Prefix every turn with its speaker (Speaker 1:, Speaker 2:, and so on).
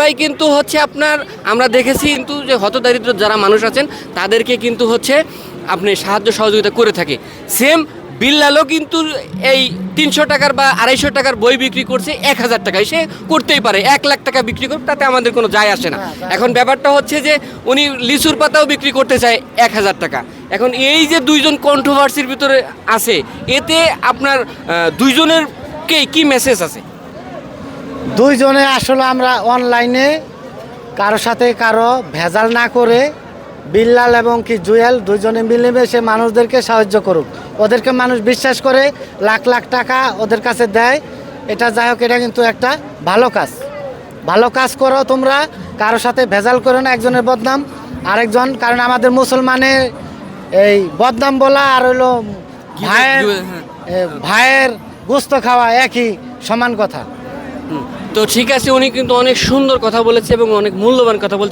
Speaker 1: ভাই কিন্তু হচ্ছে আপনার আমরা দেখেছি কিন্তু যে হতদরিদ্র যারা মানুষ আছেন তাদেরকে কিন্তু হচ্ছে আপনি সাহায্য সহযোগিতা করে থাকে। সেম বিল্লালও কিন্তু এই 300 টাকার বা 250 টাকার বই বিক্রি করছে 1000 টাকায়, সে করতেই পারে, 1 লাখ টাকা বিক্রি করুক, তাতে আমাদের কোনো যায় আসে না। এখন ব্যাপারটা হচ্ছে যে উনি লিচুর পাতাও বিক্রি করতে চায় 1000 টাকা। এখন এই যে দুইজন কন্ট্রোভার্সির ভিতরে আছে, এতে আপনার দুইজনের কি মেসেজ আছে?
Speaker 2: দুইজনে আসলে আমরা অনলাইনে কারো সাথে কারো ভেজাল না করে বিল্লাল এবং কি জুয়েল দুইজনে মিলেমিশে মানুষদেরকে সাহায্য করুক। ওদেরকে মানুষ বিশ্বাস করে লাখ লাখ টাকা ওদের কাছে দেয়। এটা যাই হোক, এটা কিন্তু একটা ভালো কাজ। ভালো কাজ করো তোমরা, কারো সাথে ভেজাল করো না। একজনের বদনাম আরেকজন, কারণ আমাদের মুসলমানের এই বদনাম বলা আর হইলো ভাইয়ের গোস্ত খাওয়া একই সমান কথা।
Speaker 1: তো ঠিক আছে, উনি কিন্তু অনেক সুন্দর কথা বলেছে এবং অনেক মূল্যবান কথা বলছে।